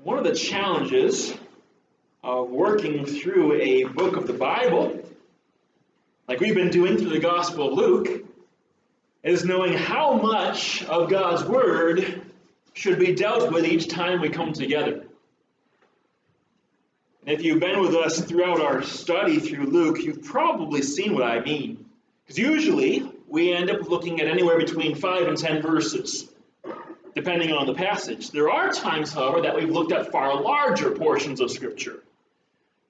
One of the challenges of working through a book of the Bible, like we've been doing through the Gospel of Luke, is knowing how much of God's Word should be dealt with each time we come together. And if you've been with us throughout our study through Luke, you've probably seen what I mean. Because usually we end up looking at anywhere between 5 and 10 verses, depending on the passage. There are times, however, that we've looked at far larger portions of Scripture.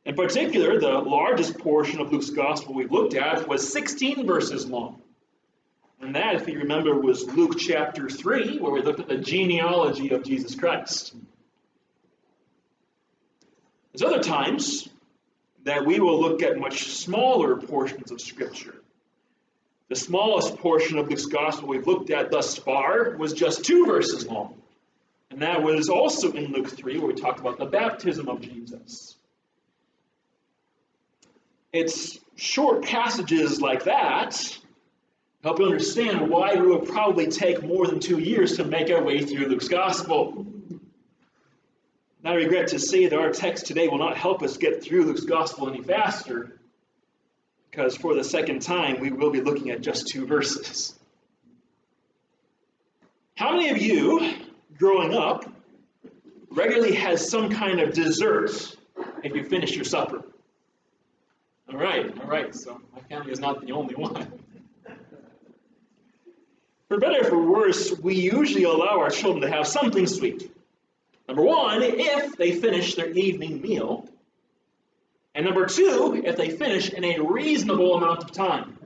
In particular, the largest portion of Luke's Gospel we've looked at was 16 verses long. And that, if you remember, was Luke chapter 3, where we looked at the genealogy of Jesus Christ. There's other times that we will look at much smaller portions of Scripture. The smallest portion of Luke's Gospel we've looked at thus far was just 2 verses long. And that was also in Luke 3, where we talked about the baptism of Jesus. It's short passages like that help you understand why it will probably take more than 2 years to make our way through Luke's Gospel. And I regret to say that our text today will not help us get through Luke's Gospel any faster, because for the second time, we will be looking at just 2 verses. How many of you, growing up, regularly had some kind of dessert if you finish your supper? All right, so my family is not the only one. For better or for worse, we usually allow our children to have something sweet. Number 1, if they finish their evening meal. And number 2, if they finish in a reasonable amount of time,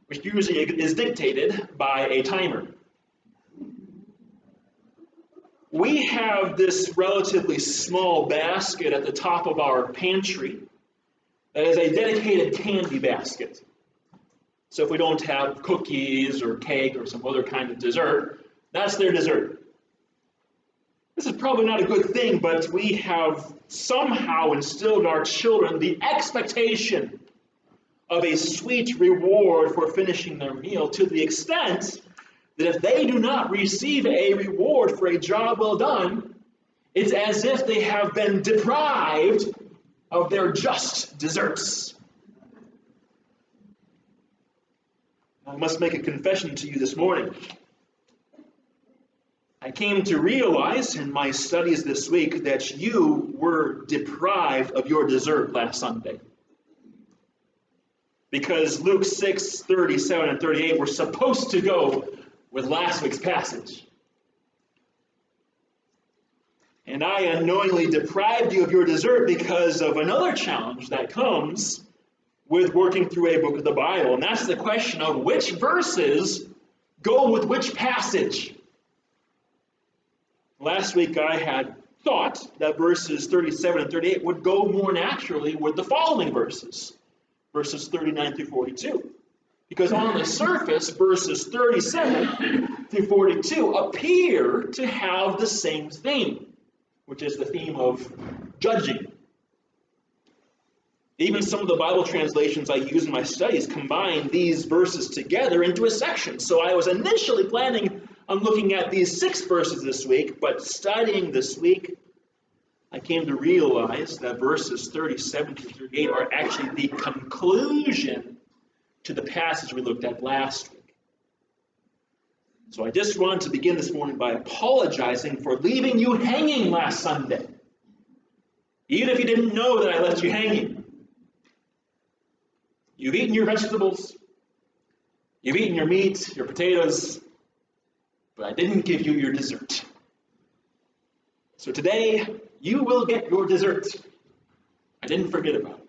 which usually is dictated by a timer. We have this relatively small basket at the top of our pantry that is a dedicated candy basket. So if we don't have cookies or cake or some other kind of dessert, that's their dessert. This is probably not a good thing, but we have somehow instilled in our children the expectation of a sweet reward for finishing their meal, to the extent that if they do not receive a reward for a job well done, it's as if they have been deprived of their just desserts. I must make a confession to you this morning. I came to realize in my studies this week that you were deprived of your dessert last Sunday. Because Luke 6, 37 and 38 were supposed to go with last week's passage. And I unknowingly deprived you of your dessert because of another challenge that comes with working through a book of the Bible. And that's the question of which verses go with which passage. Last week I had thought that verses 37 and 38 would go more naturally with the following verses 39 through 42. Because on the surface, verses 37 through 42 appear to have the same theme, which is the theme of judging. Even some of the Bible translations I use in my studies combine these verses together into a section. So I was initially planning on looking at these 6 verses this week, but studying this week, I came to realize that verses 37 to 38 are actually the conclusion to the passage we looked at last week. So I just wanted to begin this morning by apologizing for leaving you hanging last Sunday, even if you didn't know that I left you hanging. You've eaten your vegetables, you've eaten your meat, your potatoes, but I didn't give you your dessert. So today, you will get your dessert. I didn't forget about it.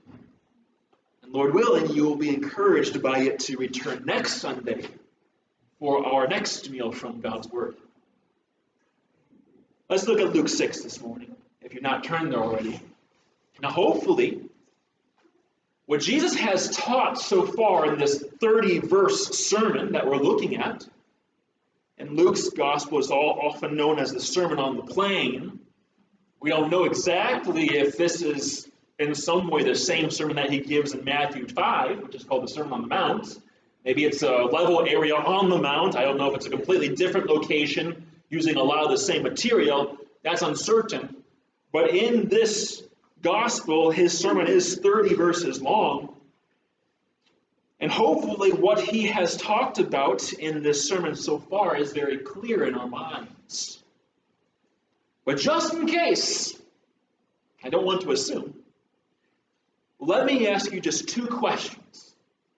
And Lord willing, you will be encouraged by it to return next Sunday for our next meal from God's Word. Let's look at Luke 6 this morning, if you've not turned there already. Now hopefully, what Jesus has taught so far in this 30-verse sermon that we're looking at, and Luke's Gospel is often known as the Sermon on the Plain. We don't know exactly if this is in some way the same sermon that he gives in Matthew 5, which is called the Sermon on the Mount. Maybe it's a level area on the Mount. I don't know if it's a completely different location using a lot of the same material. That's uncertain. But in this gospel, his sermon is 30 verses long. And hopefully what he has talked about in this sermon so far is very clear in our minds. But just in case, I don't want to assume, let me ask you just two questions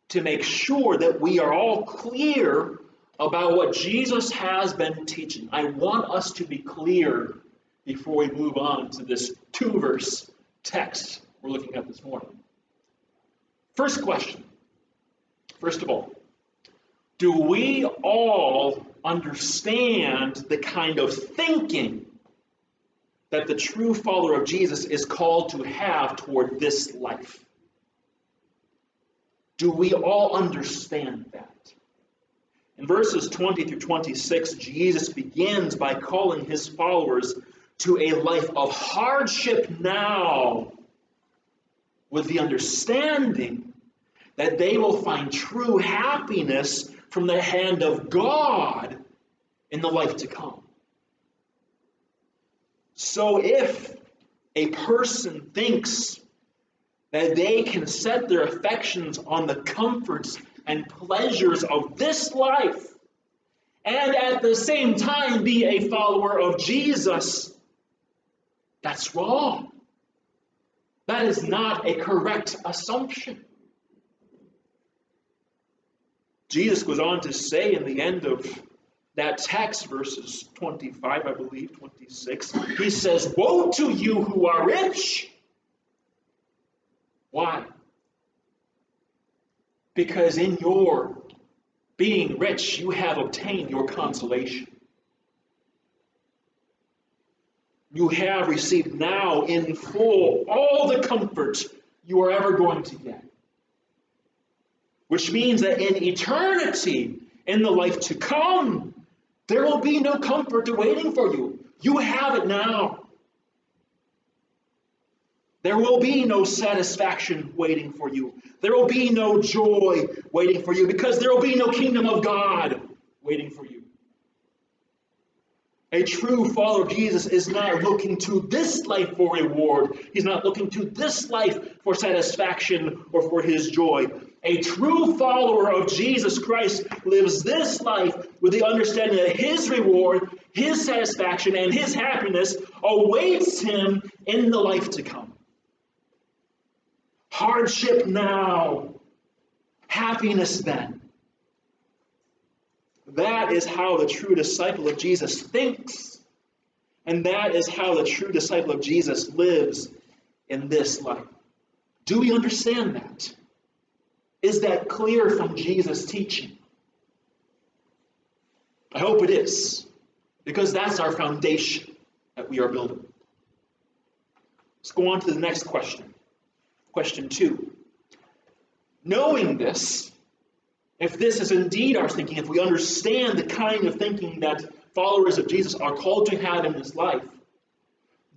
to make sure that we are all clear about what Jesus has been teaching. I want us to be clear before we move on to this 2-verse text we're looking at this morning. First question. First of all, do we all understand the kind of thinking that the true follower of Jesus is called to have toward this life? Do we all understand that? In verses 20 through 26, Jesus begins by calling his followers to a life of hardship now, with the understanding that they will find true happiness from the hand of God in the life to come. So if a person thinks that they can set their affections on the comforts and pleasures of this life and at the same time be a follower of Jesus, that's wrong. That is not a correct assumption. Jesus goes on to say in the end of that text, verses 25, I believe, 26, he says, "Woe to you who are rich." Why? Because in your being rich, you have obtained your consolation. You have received now in full all the comfort you are ever going to get. Which means that in eternity, in the life to come, there will be no comfort waiting for you. You have it now. There will be no satisfaction waiting for you. There will be no joy waiting for you, because there will be no kingdom of God waiting for you. A true follower of Jesus is not looking to this life for reward. He's not looking to this life for satisfaction or for his joy. A true follower of Jesus Christ lives this life with the understanding that his reward, his satisfaction, and his happiness awaits him in the life to come. Hardship now, happiness then. That is how the true disciple of Jesus thinks. And that is how the true disciple of Jesus lives in this life. Do we understand that? Is that clear from Jesus' teaching? I hope it is, because that's our foundation that we are building. Let's go on to the next question. Question 2. Knowing this, if this is indeed our thinking, if we understand the kind of thinking that followers of Jesus are called to have in this life,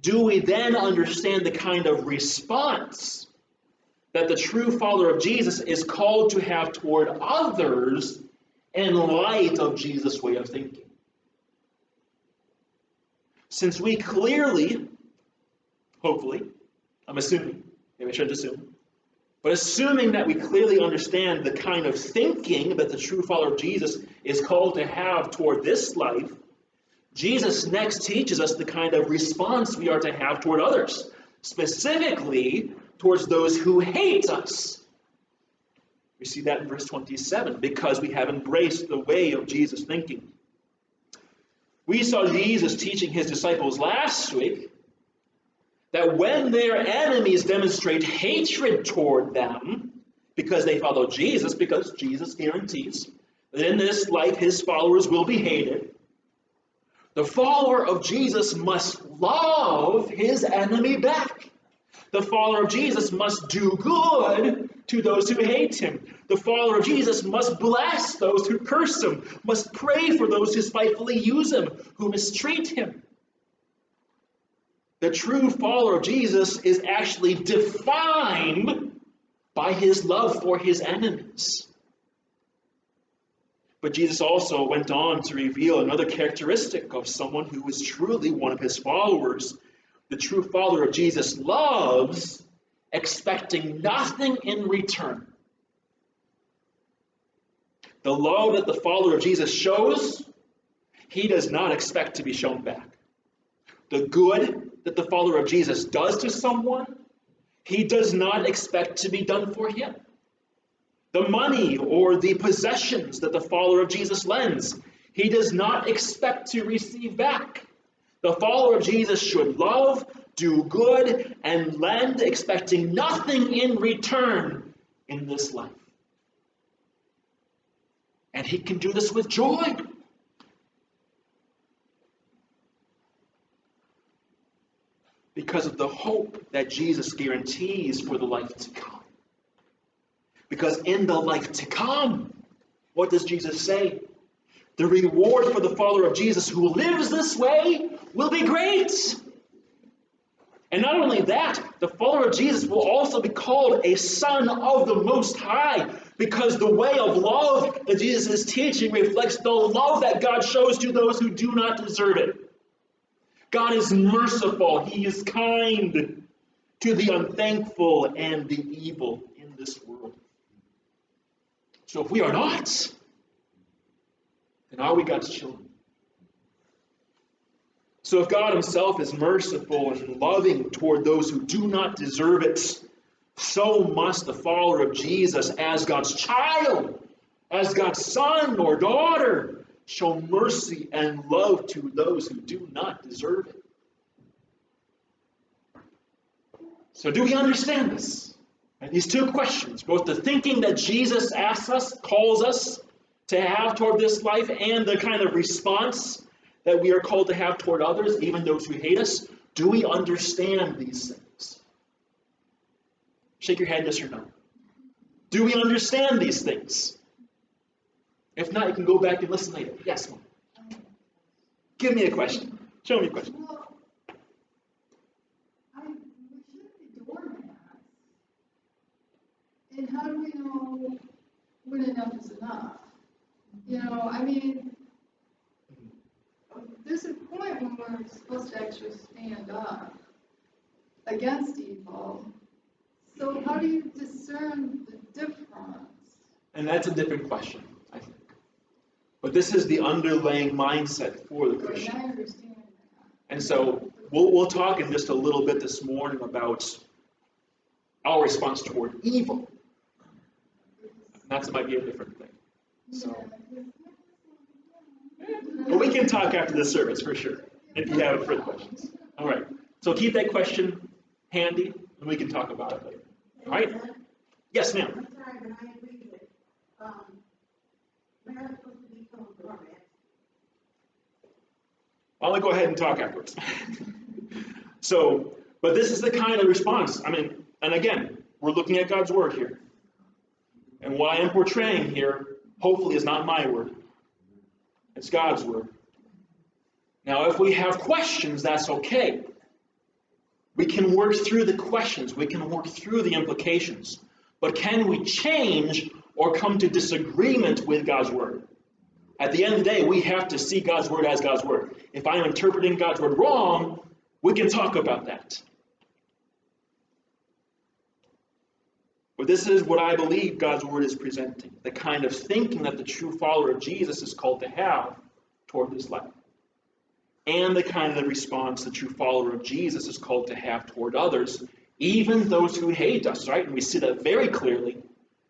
do we then understand the kind of response that the true follower of Jesus is called to have toward others in light of Jesus' way of thinking? Since we clearly, hopefully, I'm assuming, maybe I shouldn't assume, but assuming that we clearly understand the kind of thinking that the true follower of Jesus is called to have toward this life, Jesus next teaches us the kind of response we are to have toward others, specifically towards those who hate us. We see that in verse 27, because we have embraced the way of Jesus' thinking. We saw Jesus teaching his disciples last week that when their enemies demonstrate hatred toward them because they follow Jesus, because Jesus guarantees that in this life his followers will be hated, the follower of Jesus must love his enemy back. The follower of Jesus must do good to those who hate him. The follower of Jesus must bless those who curse him, must pray for those who spitefully use him, who mistreat him. The true follower of Jesus is actually defined by his love for his enemies. But Jesus also went on to reveal another characteristic of someone who is truly one of his followers. the true follower of Jesus loves, expecting nothing in return. The love that the follower of Jesus shows, he does not expect to be shown back. The good that the follower of Jesus does to someone, he does not expect to be done for him. The money or the possessions that the follower of Jesus lends, he does not expect to receive back. The follower of Jesus should love, do good, and lend, expecting nothing in return in this life. And he can do this with joy. Because of the hope that Jesus guarantees for the life to come. Because in the life to come, what does Jesus say? The reward for the follower of Jesus who lives this way will be great. And not only that, the follower of Jesus will also be called a son of the Most High, because the way of love that Jesus is teaching reflects the love that God shows to those who do not deserve it. God is merciful. He is kind to the unthankful and the evil in this world. So if we are not, then are we God's children? So if God himself is merciful and loving toward those who do not deserve it, so must the follower of Jesus, as God's child, as God's son or daughter, show mercy and love to those who do not deserve it. So do we understand this? And these two questions, both the thinking that Jesus asks us, calls us to have toward this life, and the kind of response that we are called to have toward others, even those who hate us. Do we understand these things? Shake your head, yes or no. Do we understand these things? If not, you can go back and listen later. Yes, Mom. Give me a question. Show me a question. Well, we should be doormats. And how do we know when enough is enough? You know, I mean, there's a point when we're supposed to actually stand up against evil. So how do you discern the difference? And that's a different question, I think. But this is the underlying mindset for the Christian. I understand that. And so we'll talk in just a little bit this morning about our response toward evil. That might be a different thing. So, but we can talk after the service for sure, if you have further questions. All right. So keep that question handy, and we can talk about it later. All right? Yes, ma'am. I'm sorry, but I agree with we're not supposed to be told doormats. I'll go ahead and talk afterwards. So, but this is the kind of response. I mean, and again, we're looking at God's word here. And what I am portraying here, hopefully, is not my word. It's God's word. Now, if we have questions, that's okay. We can work through the questions. We can work through the implications. But can we change or come to disagreement with God's word? At the end of the day, we have to see God's word as God's word. If I am interpreting God's word wrong, we can talk about that. But this is what I believe God's word is presenting, the kind of thinking that the true follower of Jesus is called to have toward this life, and the kind of response the true follower of Jesus is called to have toward others, even those who hate us, right? And we see that very clearly,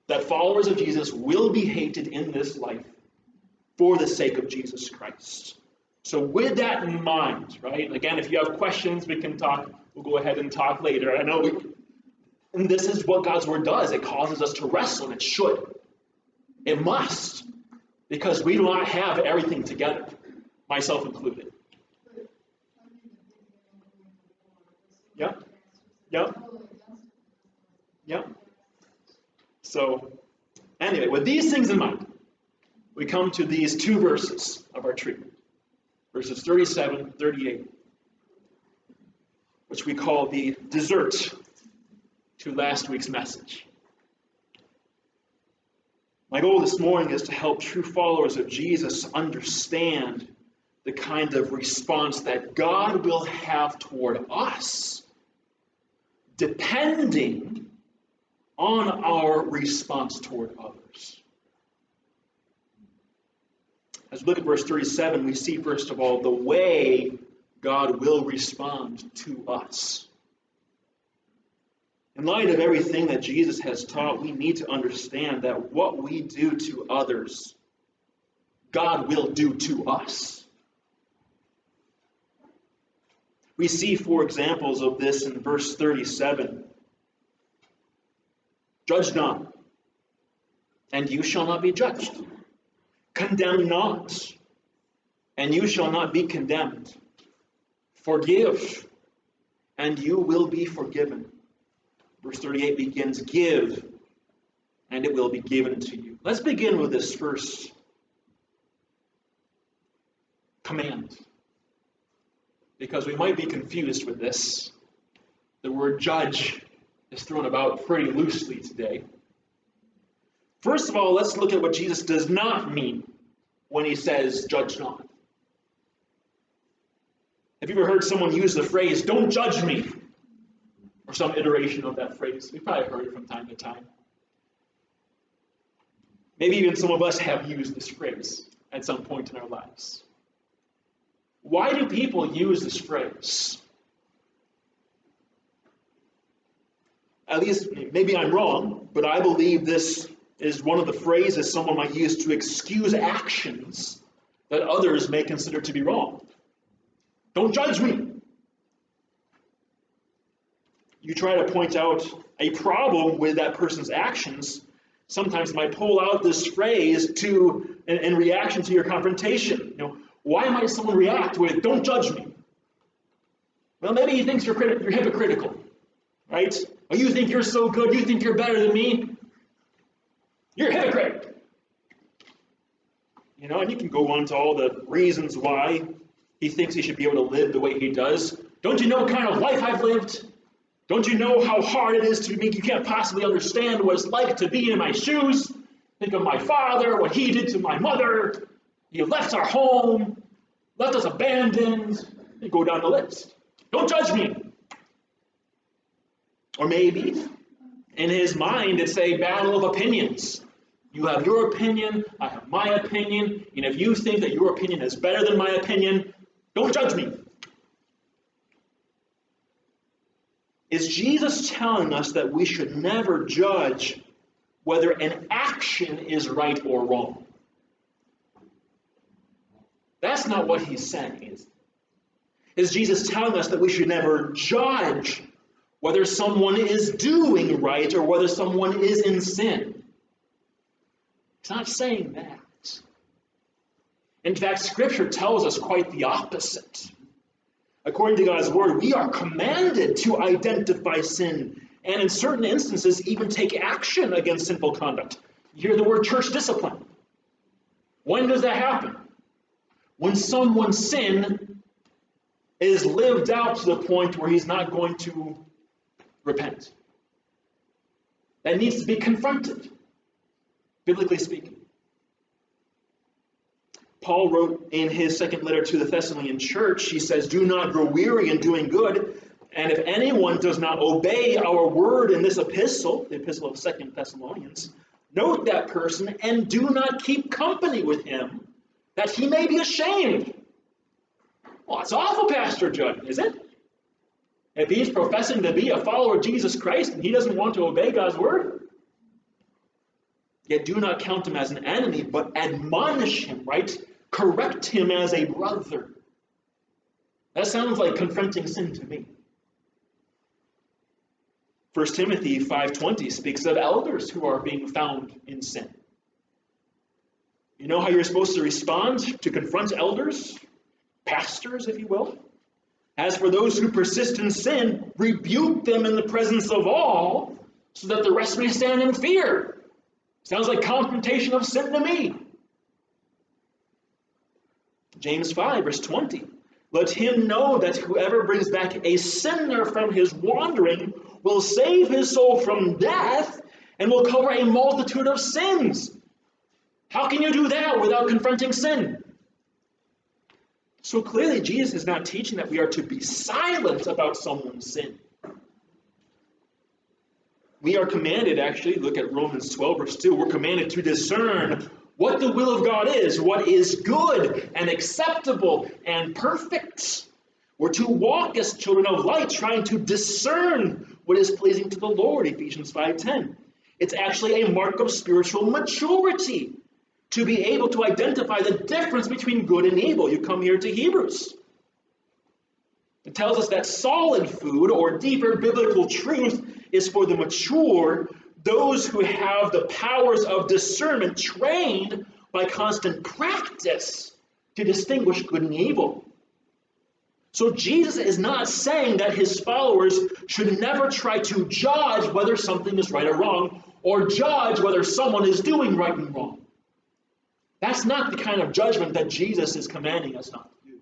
that followers of Jesus will be hated in this life for the sake of Jesus Christ. So with that in mind, right? Again, if you have questions, we can talk. We'll go ahead and talk later. I know and this is what God's word does. It causes us to wrestle, and it should. It must. Because we do not have everything together, myself included. Yep. Yep. Yep. So, anyway, with these things in mind, we come to these two verses of our treatment. Verses 37, 38, which we call the dessert to last week's message. My goal this morning is to help true followers of Jesus understand the kind of response that God will have toward us, depending on our response toward others. As we look at verse 37, we see, first of all, the way God will respond to us. In light of everything that Jesus has taught, we need to understand that what we do to others, God will do to us. We see 4 examples of this in verse 37. Judge not, and you shall not be judged. Condemn not, and you shall not be condemned. Forgive, and you will be forgiven. Verse 38 begins, give, and it will be given to you. Let's begin with this first command, because we might be confused with this. The word judge is thrown about pretty loosely today. First of all, let's look at what Jesus does not mean when he says, judge not. Have you ever heard someone use the phrase, don't judge me? Or some iteration of that phrase? We've probably heard it from time to time. Maybe even some of us have used this phrase at some point in our lives. Why do people use this phrase? At least, maybe I'm wrong, but I believe this is one of the phrases someone might use to excuse actions that others may consider to be wrong. Don't judge me. You try to point out a problem with that person's actions, sometimes might pull out this phrase in reaction to your confrontation. Why might someone react with, don't judge me? Well, maybe he thinks you're hypocritical, right? Or you think you're so good, you think you're better than me. You're a hypocrite. And you can go on to all the reasons why he thinks he should be able to live the way he does. Don't you know what kind of life I've lived? Don't you know how hard it is to me? You can't possibly understand what it's like to be in my shoes. Think of my father, what he did to my mother. He left our home, left us abandoned. You go down the list. Don't judge me. Or maybe, in his mind, it's a battle of opinions. You have your opinion, I have my opinion, and if you think that your opinion is better than my opinion, don't judge me. Is Jesus telling us that we should never judge whether an action is right or wrong? That's not what he's saying, is it? Is Jesus telling us that we should never judge whether someone is doing right or whether someone is in sin? He's not saying that. In fact, Scripture tells us quite the opposite. According to God's word, we are commanded to identify sin and in certain instances even take action against sinful conduct. You hear the word church discipline. When does that happen? When someone's sin is lived out to the point where he's not going to repent. That needs to be confronted, biblically speaking. Paul wrote in his second letter to the Thessalonian church, he says, do not grow weary in doing good, and if anyone does not obey our word in this epistle, the epistle of 2 Thessalonians, note that person and do not keep company with him, that he may be ashamed. Well, it's awful, Pastor Judd, is it? If he's professing to be a follower of Jesus Christ and he doesn't want to obey God's word, yet do not count him as an enemy, but admonish him, right? Correct him as a brother. That sounds like confronting sin to me. 1 Timothy 5:20 speaks of elders who are being found in sin. You know how you're supposed to respond to confront elders? Pastors, if you will. As for those who persist in sin, rebuke them in the presence of all, so that the rest may stand in fear. Sounds like confrontation of sin to me. James 5, verse 20. Let him know that whoever brings back a sinner from his wandering will save his soul from death and will cover a multitude of sins. How can you do that without confronting sin? So clearly, Jesus is not teaching that we are to be silent about someone's sin. We are commanded, actually, look at Romans 12, verse 2, we're commanded to discern what the will of God is, what is good and acceptable and perfect. We're to walk as children of light, trying to discern what is pleasing to the Lord, Ephesians 5:10. It's actually a mark of spiritual maturity to be able to identify the difference between good and evil. You come here to Hebrews. It tells us that solid food, or deeper biblical truth, is for the mature, those who have the powers of discernment trained by constant practice to distinguish good and evil. So Jesus is not saying that his followers should never try to judge whether something is right or wrong, or judge whether someone is doing right and wrong. That's not the kind of judgment that Jesus is commanding us not to do.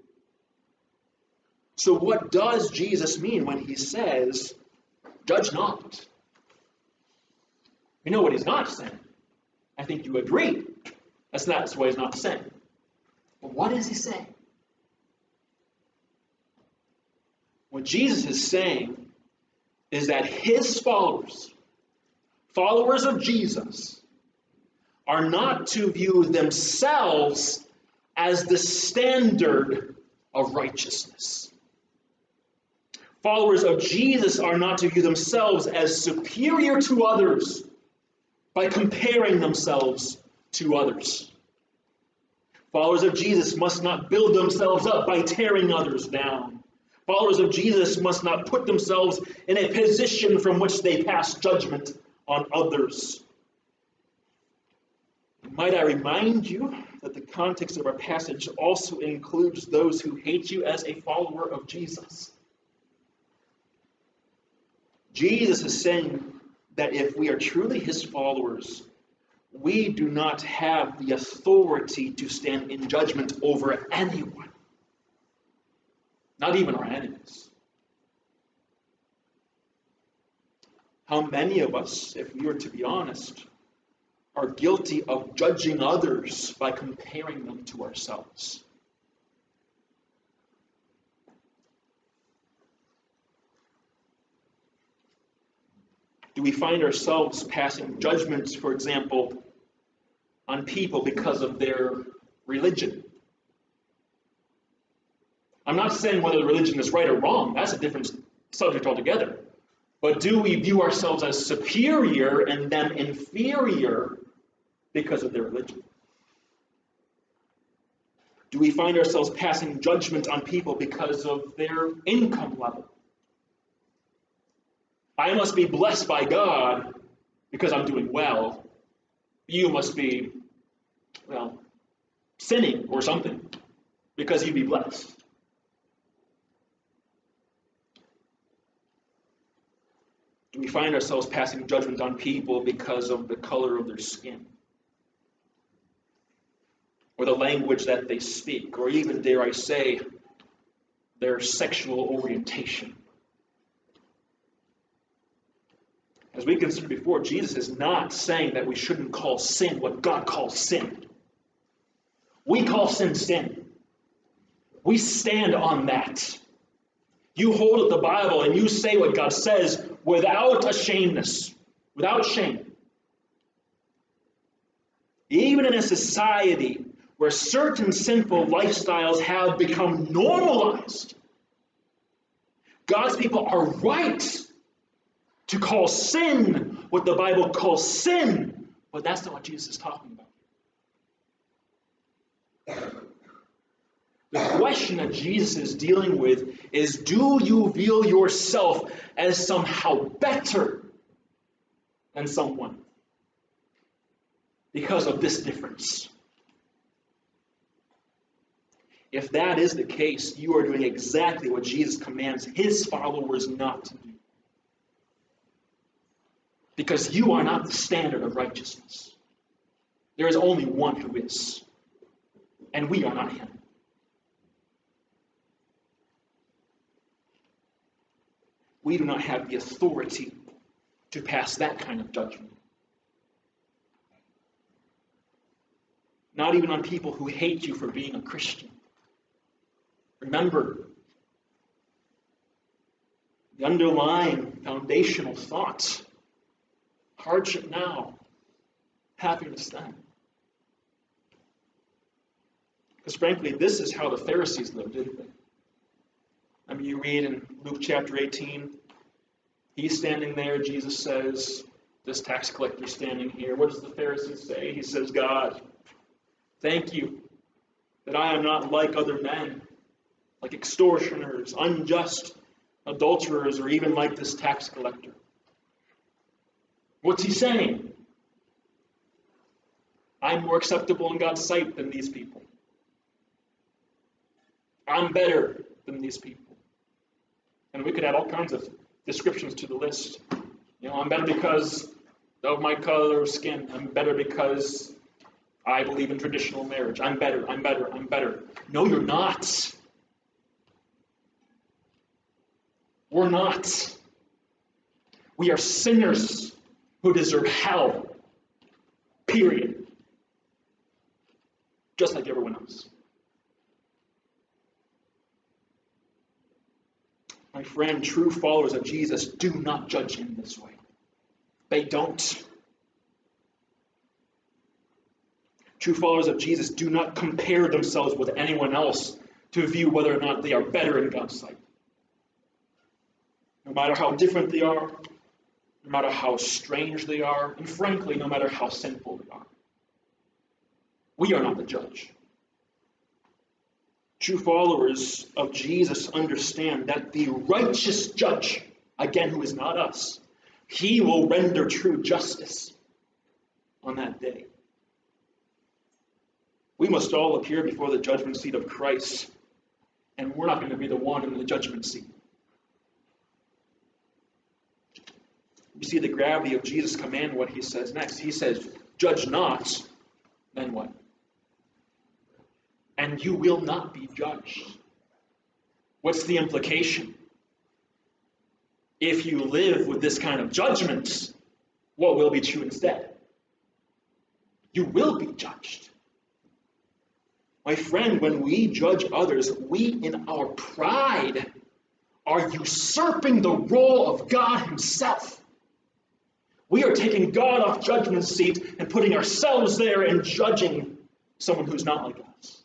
So what does Jesus mean when he says, judge not? We know what he's not saying. I think you agree. That's what he's not saying. But what is he saying? What Jesus is saying is that his followers of Jesus, are not to view themselves as the standard of righteousness. Followers of Jesus are not to view themselves as superior to others by comparing themselves to others. Followers of Jesus must not build themselves up by tearing others down. Followers of Jesus must not put themselves in a position from which they pass judgment on others. Might I remind you that the context of our passage also includes those who hate you as a follower of Jesus. Jesus is saying that if we are truly his followers, we do not have the authority to stand in judgment over anyone, not even our enemies. How many of us, if we were to be honest, are guilty of judging others by comparing them to ourselves? Do we find ourselves passing judgments, for example, on people because of their religion? I'm not saying whether the religion is right or wrong. That's a different subject altogether. But do we view ourselves as superior and them inferior because of their religion? Do we find ourselves passing judgment on people because of their income level? I must be blessed by God because I'm doing well. You must be, sinning or something because you'd be blessed. Do we find ourselves passing judgment on people because of the color of their skin? Or the language that they speak? Or even, dare I say, their sexual orientation? As we considered before, Jesus is not saying that we shouldn't call sin what God calls sin. We call sin sin. We stand on that. You hold up the Bible and you say what God says without ashamedness, without shame. Even in a society where certain sinful lifestyles have become normalized, God's people are right to call sin what the Bible calls sin, but that's not what Jesus is talking about. The question that Jesus is dealing with is, do you view yourself as somehow better than someone because of this difference? If that is the case, you are doing exactly what Jesus commands his followers not to do. Because you are not the standard of righteousness. There is only one who is, and we are not him. We do not have the authority to pass that kind of judgment. Not even on people who hate you for being a Christian. Remember the underlying foundational thoughts. Hardship now, happiness then. Because frankly, this is how the Pharisees lived, didn't they? I mean, you read in Luke chapter 18, he's standing there, Jesus says, this tax collector standing here. What does the Pharisee say? He says, God, thank you that I am not like other men, like extortioners, unjust adulterers, or even like this tax collector. What's he saying? I'm more acceptable in God's sight than these people. I'm better than these people. And we could add all kinds of descriptions to the list. I'm better because of my color of skin. I'm better because I believe in traditional marriage. I'm better, I'm better, I'm better. No, you're not. We're not. We are sinners who deserve hell. Period. Just like everyone else. My friend, true followers of Jesus do not judge him this way. They don't. True followers of Jesus do not compare themselves with anyone else to view whether or not they are better in God's sight. No matter how different they are, no matter how strange they are, and frankly, no matter how sinful they are. We are not the judge. True followers of Jesus understand that the righteous judge, again, who is not us, he will render true justice on that day. We must all appear before the judgment seat of Christ, and we're not going to be the one in the judgment seat. You see the gravity of Jesus' command, what he says next. He says, judge not, then what? And you will not be judged. What's the implication? If you live with this kind of judgment, what will be true instead? You will be judged. My friend, when we judge others, we in our pride are usurping the role of God himself. We are taking God off judgment seat and putting ourselves there and judging someone who's not like us.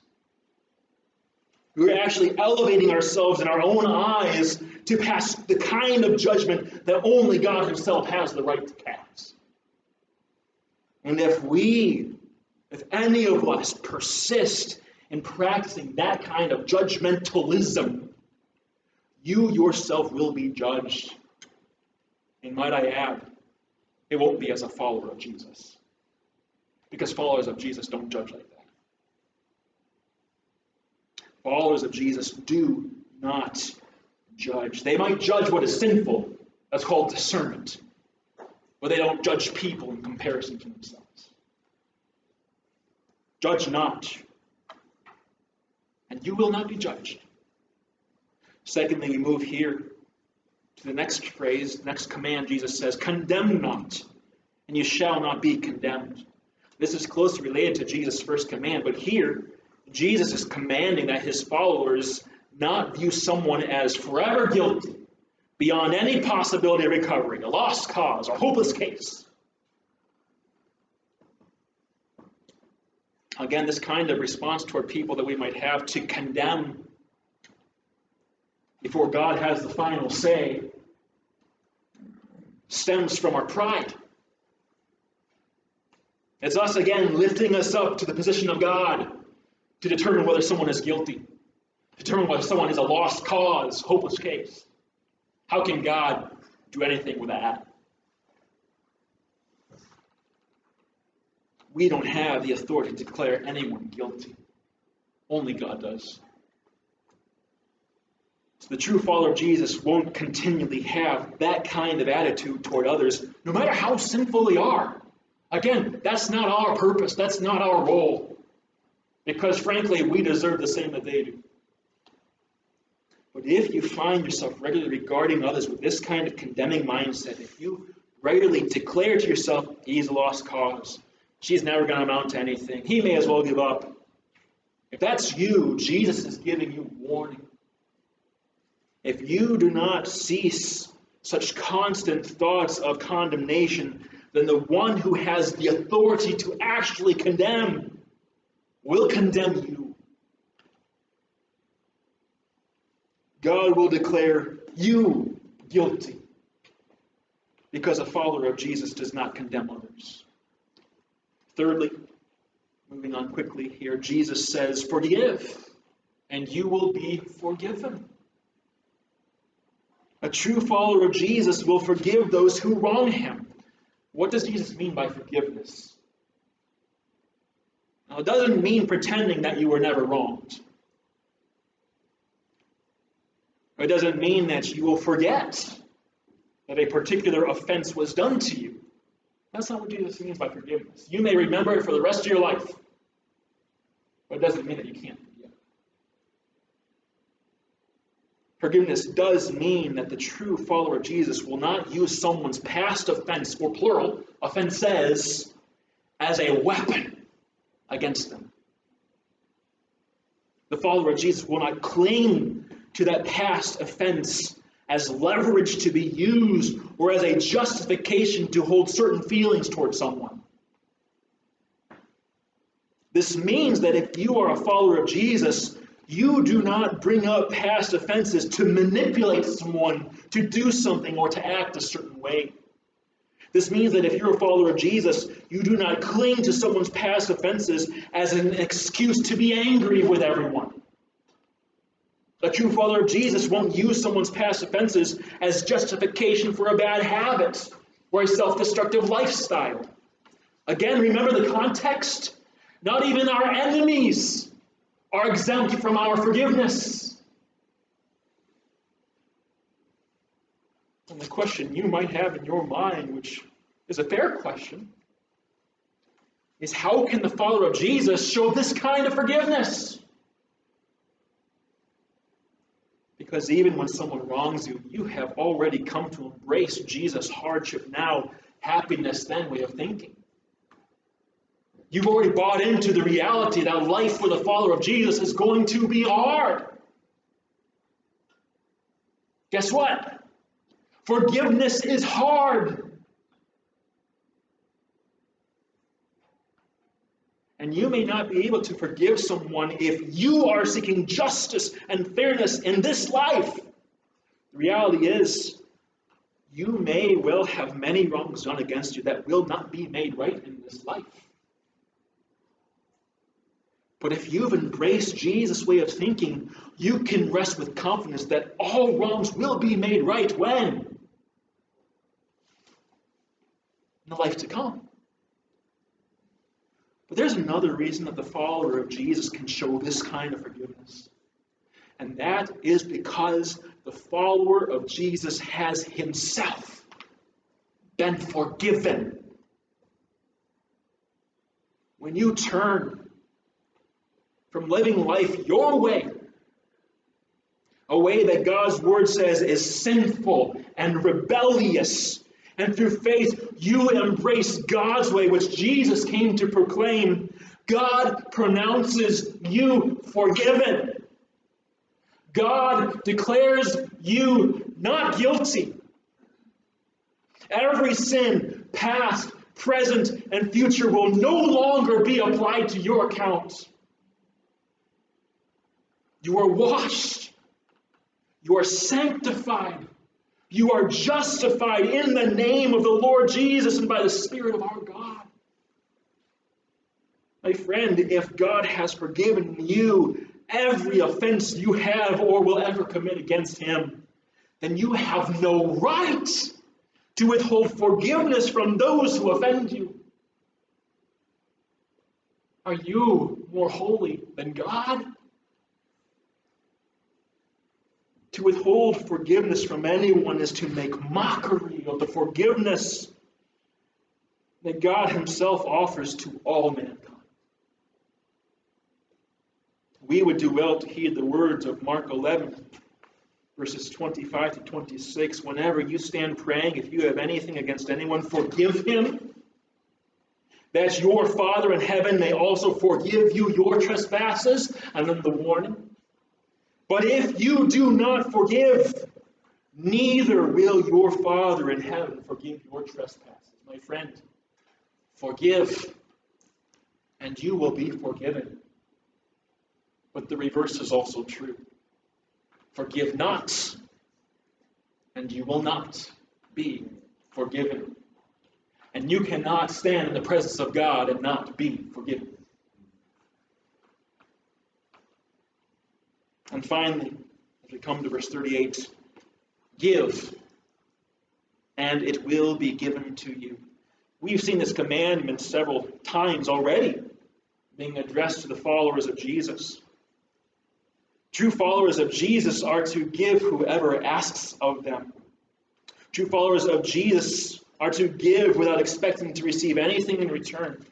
We're actually elevating ourselves in our own eyes to pass the kind of judgment that only God himself has the right to pass. And if any of us persist in practicing that kind of judgmentalism, you yourself will be judged. And might I add, it won't be as a follower of Jesus. Because followers of Jesus don't judge like that. Followers of Jesus do not judge. They might judge what is sinful. That's called discernment. But they don't judge people in comparison to themselves. Judge not, and you will not be judged. Secondly, we move here to the next phrase, next command. Jesus says, condemn not, and you shall not be condemned. This is closely related to Jesus' first command, but here, Jesus is commanding that his followers not view someone as forever guilty, beyond any possibility of recovery, a lost cause, or hopeless case. Again, this kind of response toward people that we might have to condemn before God has the final say stems from our pride. It's us, again, lifting us up to the position of God to determine whether someone is guilty, determine whether someone is a lost cause, hopeless case. How can God do anything with that? We don't have the authority to declare anyone guilty. Only God does. So the true follower of Jesus won't continually have that kind of attitude toward others, no matter how sinful they are. Again, that's not our purpose. That's not our role. Because frankly, we deserve the same that they do. But if you find yourself regularly regarding others with this kind of condemning mindset, if you regularly declare to yourself, he's a lost cause, she's never going to amount to anything, he may as well give up. If that's you, Jesus is giving you warning. If you do not cease such constant thoughts of condemnation, then the one who has the authority to actually condemn will condemn you. God will declare you guilty because a follower of Jesus does not condemn others. Thirdly, moving on quickly here, Jesus says, forgive, and you will be forgiven. A true follower of Jesus will forgive those who wrong him. What does Jesus mean by forgiveness? Now, it doesn't mean pretending that you were never wronged. It doesn't mean that you will forget that a particular offense was done to you. That's not what Jesus means by forgiveness. You may remember it for the rest of your life, but it doesn't mean that you can't forgive. Forgiveness does mean that the true follower of Jesus will not use someone's past offense, or plural, offenses, as a weapon against them. The follower of Jesus will not cling to that past offense as leverage to be used or as a justification to hold certain feelings towards someone. This means that if you are a follower of Jesus, you do not bring up past offenses to manipulate someone to do something or to act a certain way. This means that if you're a follower of Jesus, you do not cling to someone's past offenses as an excuse to be angry with everyone. A true follower of Jesus won't use someone's past offenses as justification for a bad habit or a self-destructive lifestyle. Again, remember the context. Not even our enemies are exempt from our forgiveness. And the question you might have in your mind, which is a fair question, is how can the follower of Jesus show this kind of forgiveness? Because even when someone wrongs you, you have already come to embrace Jesus' hardship now, happiness then way of thinking. You've already bought into the reality that life for the follower of Jesus is going to be hard. Guess what? Forgiveness is hard. And you may not be able to forgive someone if you are seeking justice and fairness in this life. The reality is, you may well have many wrongs done against you that will not be made right in this life. But if you've embraced Jesus' way of thinking, you can rest with confidence that all wrongs will be made right when? In the life to come. But there's another reason that the follower of Jesus can show this kind of forgiveness. And that is because the follower of Jesus has himself been forgiven. When you turn from living life your way, a way that God's word says is sinful and rebellious, and through faith, you embrace God's way, which Jesus came to proclaim, God pronounces you forgiven. God declares you not guilty. Every sin, past, present, and future, will no longer be applied to your account. You are washed. You are sanctified. You are justified in the name of the Lord Jesus and by the Spirit of our God. My friend, if God has forgiven you every offense you have or will ever commit against him, then you have no right to withhold forgiveness from those who offend you. Are you more holy than God? To withhold forgiveness from anyone is to make mockery of the forgiveness that God himself offers to all mankind. We would do well to heed the words of Mark 11, verses 25 to 26. Whenever you stand praying, if you have anything against anyone, forgive him, that your Father in heaven may also forgive you your trespasses. And then the warning. But if you do not forgive, neither will your Father in heaven forgive your trespasses. My friend, forgive, and you will be forgiven. But the reverse is also true. Forgive not, and you will not be forgiven. And you cannot stand in the presence of God and not be forgiven. And finally, as we come to verse 38, give, and it will be given to you. We've seen this commandment several times already being addressed to the followers of Jesus. True followers of Jesus are to give whoever asks of them. True followers of Jesus are to give without expecting to receive anything in return.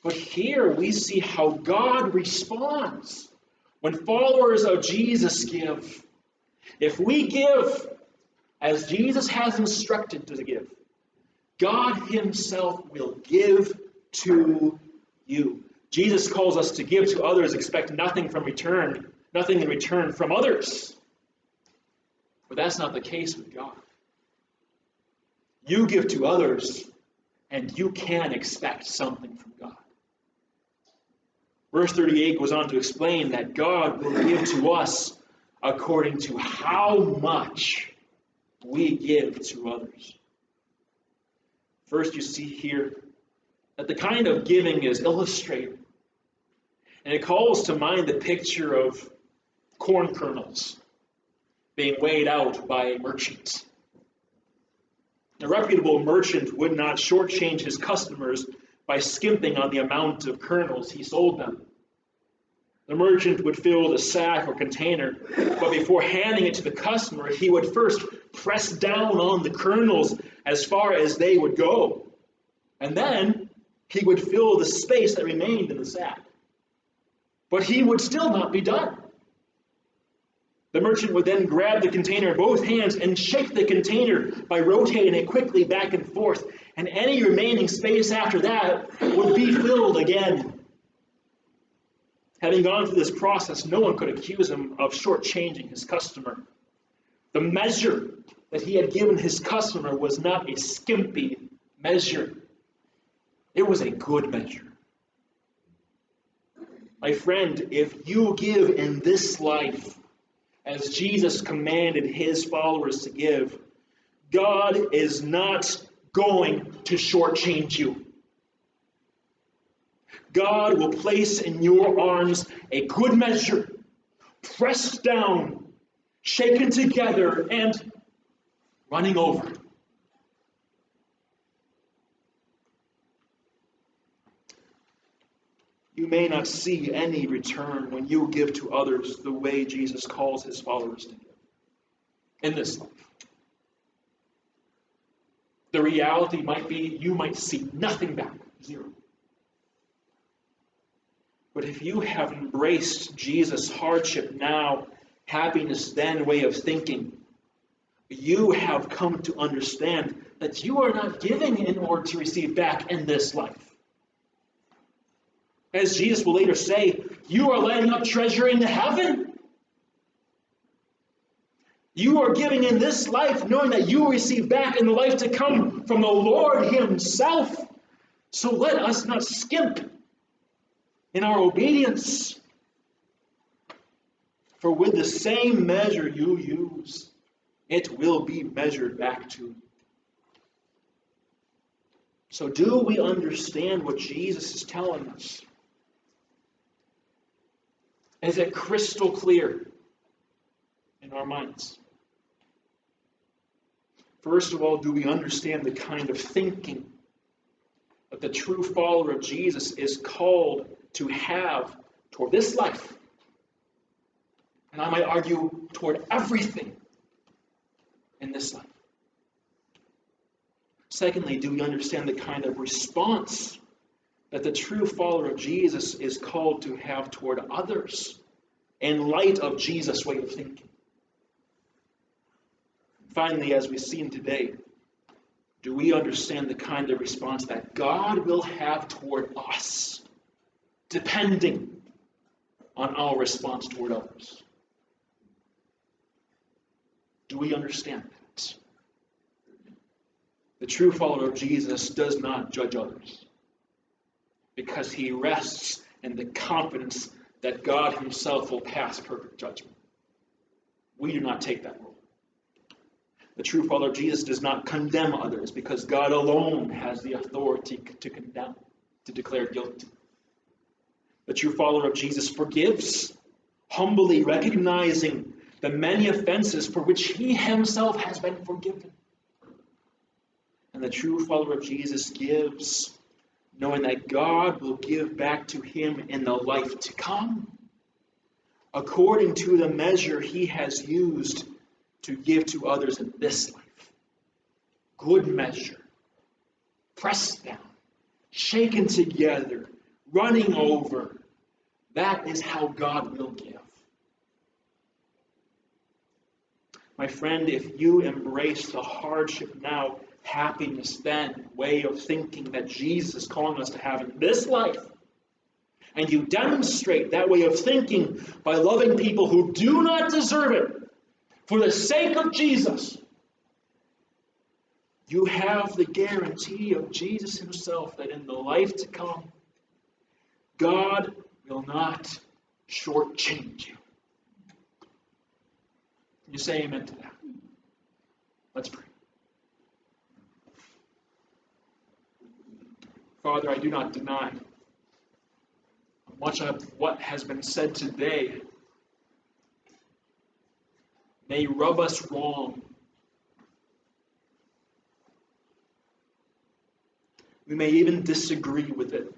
But here we see how God responds when followers of Jesus give. If we give as Jesus has instructed to give, God himself will give to you. Jesus calls us to give to others, expect nothing in return from others. But that's not the case with God. You give to others, and you can expect something from God. Verse 38 goes on to explain that God will give to us according to how much we give to others. First, you see here that the kind of giving is illustrated. And it calls to mind the picture of corn kernels being weighed out by a merchant. A reputable merchant would not shortchange his customers by skimping on the amount of kernels he sold them. The merchant would fill the sack or container, but before handing it to the customer, he would first press down on the kernels as far as they would go. And then he would fill the space that remained in the sack. But he would still not be done. The merchant would then grab the container in both hands and shake the container by rotating it quickly back and forth, and any remaining space after that would be filled again. Having gone through this process, no one could accuse him of shortchanging his customer. The measure that he had given his customer was not a skimpy measure. It was a good measure. My friend, if you give in this life, as Jesus commanded his followers to give, God is not going to shortchange you. God will place in your arms a good measure, pressed down, shaken together, and running over. You may not see any return when you give to others the way Jesus calls his followers to give in this life. The reality might be you might see nothing back, zero. But if you have embraced Jesus' hardship now, happiness then way of thinking, you have come to understand that you are not giving in order to receive back in this life. As Jesus will later say, you are laying up treasure in heaven. You are giving in this life knowing that you will receive back in the life to come from the Lord himself. So let us not skimp in our obedience. For with the same measure you use, it will be measured back to you. So do we understand what Jesus is telling us? Is it crystal clear in our minds? First of all, do we understand the kind of thinking that the true follower of Jesus is called to have toward this life? And I might argue toward everything in this life. Secondly, do we understand the kind of response that the true follower of Jesus is called to have toward others in light of Jesus' way of thinking? Finally, as we've seen today, do we understand the kind of response that God will have toward us, depending on our response toward others? Do we understand that? The true follower of Jesus does not judge others because he rests in the confidence that God himself will pass perfect judgment. We do not take that role. The true follower of Jesus does not condemn others because God alone has the authority to condemn, to declare guilty. The true follower of Jesus forgives, humbly recognizing the many offenses for which he himself has been forgiven. And the true follower of Jesus gives, knowing that God will give back to him in the life to come, according to the measure he has used to give to others in this life. Good measure, pressed down, shaken together, running over. That is how God will give. My friend, if you embrace the hardship now, happiness then, way of thinking that Jesus is calling us to have in this life, and you demonstrate that way of thinking by loving people who do not deserve it, for the sake of Jesus, you have the guarantee of Jesus himself that in the life to come, God will not shortchange you. Can you say amen to that? Let's pray. Father, I do not deny much of what has been said today may rub us wrong. We may even disagree with it.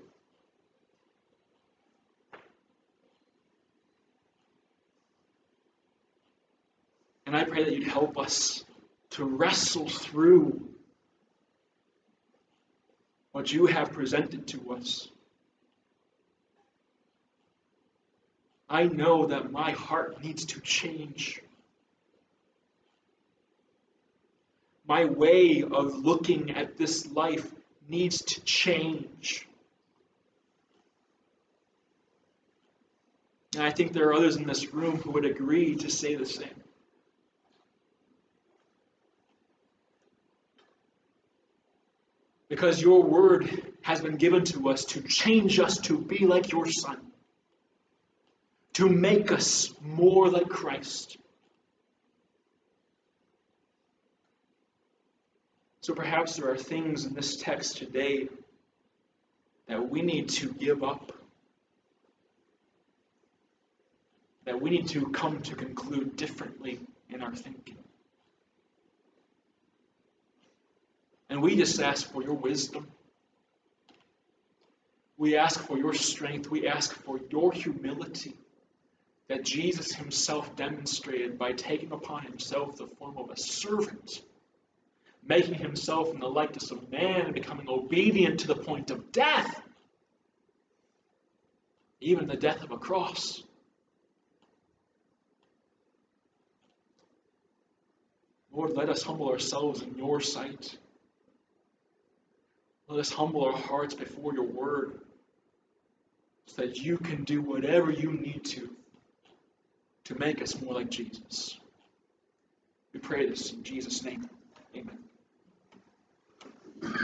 And I pray that you'd help us to wrestle through what you have presented to us. I know that my heart needs to change. My way of looking at this life needs to change. And I think there are others in this room who would agree to say the same. Because your word has been given to us to change us to be like your Son, to make us more like Christ. So perhaps there are things in this text today that we need to give up, that we need to come to conclude differently in our thinking. And we just ask for your wisdom. We ask for your strength. We ask for your humility that Jesus himself demonstrated by taking upon himself the form of a servant, making himself in the likeness of man and becoming obedient to the point of death, even the death of a cross. Lord, let us humble ourselves in your sight. Let us humble our hearts before your word so that you can do whatever you need to make us more like Jesus. We pray this in Jesus' name. Amen.